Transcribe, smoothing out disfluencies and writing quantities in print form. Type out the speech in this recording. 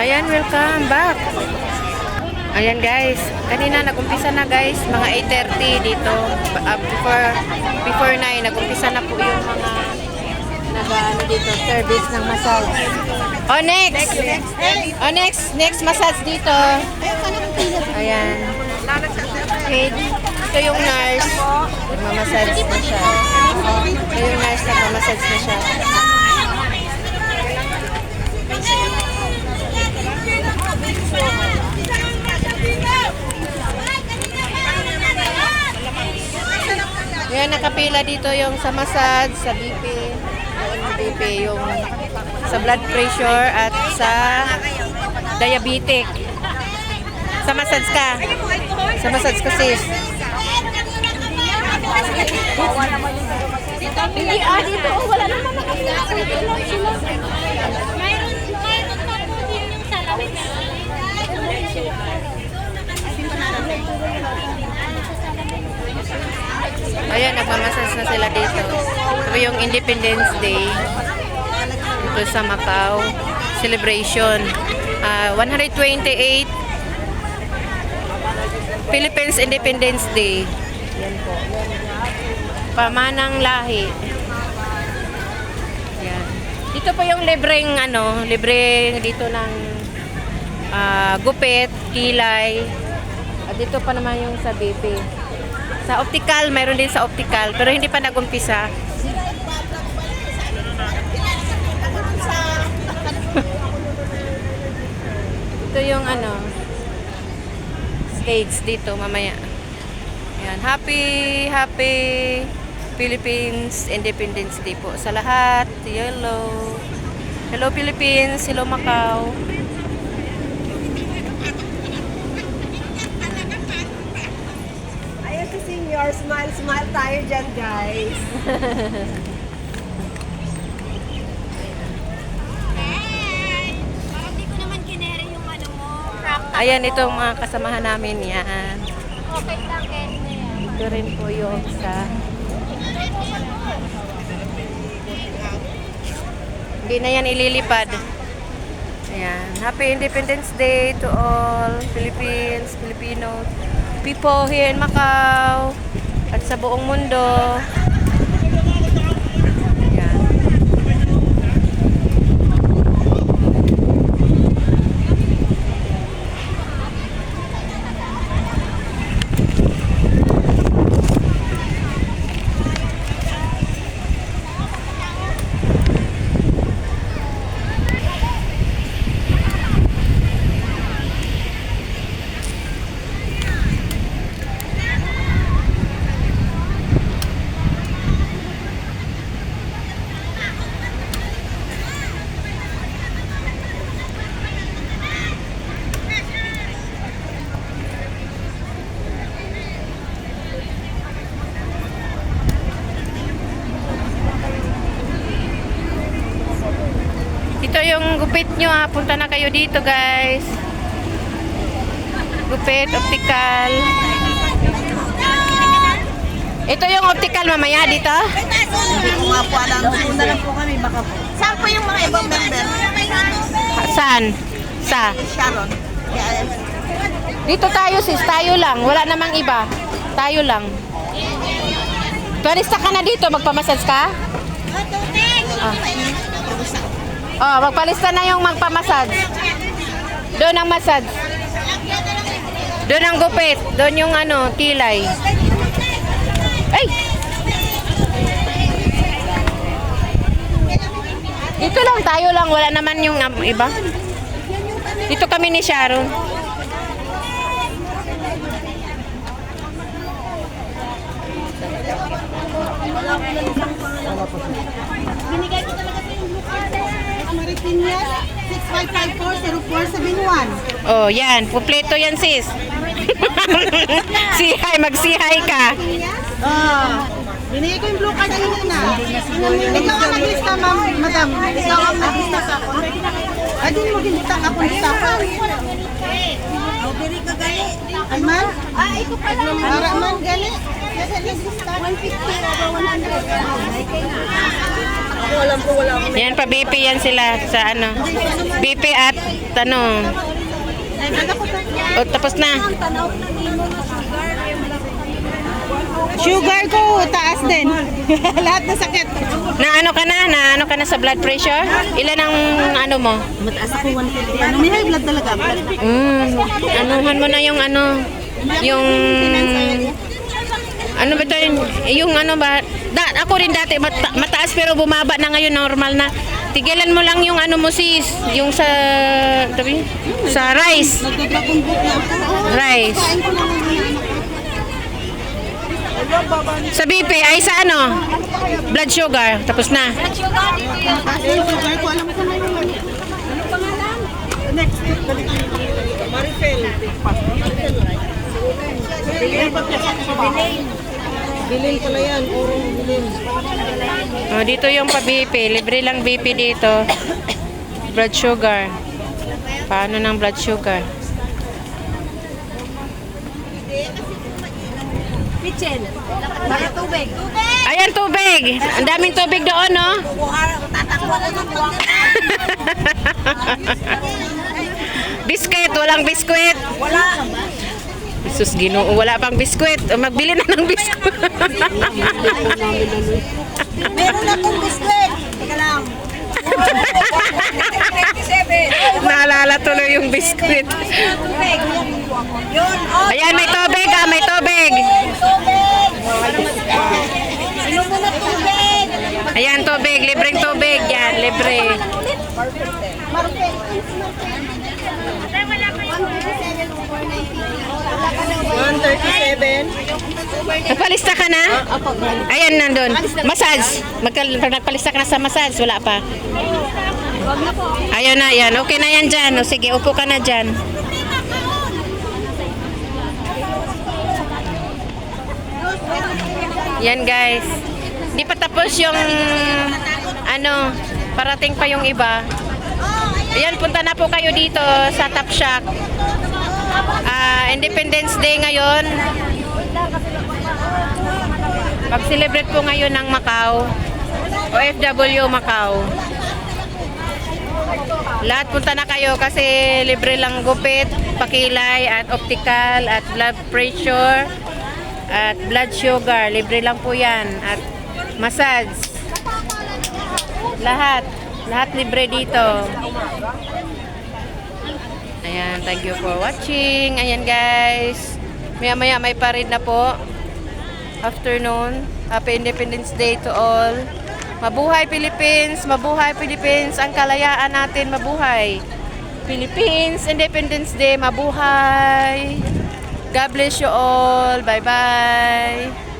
Ayan, welcome back. Ayan guys, kanina nag-umpisa na guys, mga 8:30 dito. Before 9, nag-umpisa na po yung mga nag-ano dito, service ng massage. Oh, next massage dito. Ayan. Okay, ito yung nurse. Nagmamassage na siya. Ito yung nurse, nagmamassage na siya. Yan, nakapila dito yung sa massage, sa BP, yung sa blood pressure at sa diabetic. Sa massage ka. Sa massage ka, sis. Hindi, dito. Wala naman nakapila. Mayroon pa po din yung salamin. Ayan, nagmamassage na sila dito. Ito yung Independence Day. Ito sa Macau. Celebration. 128 Philippines Independence Day. Yan po. Pamanang lahi. Yan. Dito po yung libreng libreng dito ng gupit, kilay. At dito pa naman yung sa BP. Sa optical, mayroon din sa optical, pero hindi pa nag-umpisa. Ito yung stage dito mamaya. Ayan, happy Philippines Independence Day po sa lahat. Hello Philippines, hello Macau. Ayan si Senior, smile tayo dyan guys. Parang di ko naman kinere yung ano mo. Ayan, itong mga kasamahan namin yan. Okay lang, Ken. Ito rin po yung sa... Hindi na yan ililipad. Ayan. Happy Independence Day to all Philippines, Filipinos, people here in Macau at sa buong mundo. Ayan. Ito yung gupit nyo ha. Punta na kayo dito guys. Gupit, optical. Ito yung optical mamaya dito. Hindi ko nga po alam. Una lang po kami baka po. Saan po yung mga ibang member? Saan? Sa? Sharon. Dito tayo sis. Tayo lang. Wala namang iba. Tayo lang. Turista ka na dito. Magpamassage ka? Oh, magpalista na yung magpamassage. Doon ang massage. Doon ang gupit. Doon yung kilay. Ay! Dito lang, tayo lang. Wala naman yung iba. Dito kami ni Sharon. Binigay ko talaga sa yung blue card. Maritinas 6554-0471. Oh, yan. Pumpleto yan, sis. Sihay, mag-sihay ka. Binigay ko yung blue card kanina. Ikaw ang naglista, ma'am. Madam, ikaw ang naglista sa ako. Ay, di mo ginita ako nista ka. Diri ka gali. Alman? Ito pala. Para man gali. 150 over 100. Yan pa BP yan sila sa ano. BP at ano. O, tapos na. Sugar ko, taas din. Lahat na sakit. Na ano ka na? Na ano ka na sa blood pressure? Ilan ang ano mo? Mataas ako 150. Ano, may high blood talaga. Anuhan mo na yung ano. Yung ano ba ito? Yung ano ba? Ako rin dati mataas pero bumaba na ngayon, normal na. Tigilan mo lang yung ano mo sis, yung sa sa rice. Nagka-dragon boat na ako. Rice. Sa BP ay sa ano? Blood sugar. Tapos na. Sugar ko, alam mo na yung next week, balik ko. Marifel. Bilin pala yan, urong bilin. Oh, dito yung pa BP. Libre lang BP dito. Blood sugar. Paano ng blood sugar? Kitchen. Para tubig. Ayan, tubig. Ang daming tubig doon, no? Tatakbo ko ng buwang. Biskuit. Walang biskuit. Wala. Sus, Ginoo. Wala pang biskuit. Magbili na ng biskuit. Meron akong biskuit. Teka lang. 27. Naalala tuloy yung biskuit. Yun. Oh, Ayan, may tubig ah. May tubig. Inom mo na tubig. Ayan, tubig. Libreng tubig. Yan, libre. Nagpalista ka na? Ayan, nandun. Massage. Nagpalista ka na sa massage. Wala pa. Ayun na, yan. Okay na yan dyan. O, sige, upo ka na dyan. Yan, guys. Di pa tapos yung ano, parating pa yung iba. Ayan, punta na po kayo dito sa Top Shack. Independence Day ngayon. Mag-celebrate po ngayon ng Macau. OFW Macau. Lahat punta na kayo kasi libre lang gupit, pakilay at optical at blood pressure at blood sugar. Libre lang po yan. At massage. Lahat libre dito. Ayan, thank you for watching. Ayan guys. Maya-maya may parade na po. Afternoon. Happy Independence Day to all. Mabuhay Philippines! Mabuhay Philippines! Ang kalayaan natin, mabuhay! Philippines Independence Day, mabuhay! God bless you all! Bye-bye!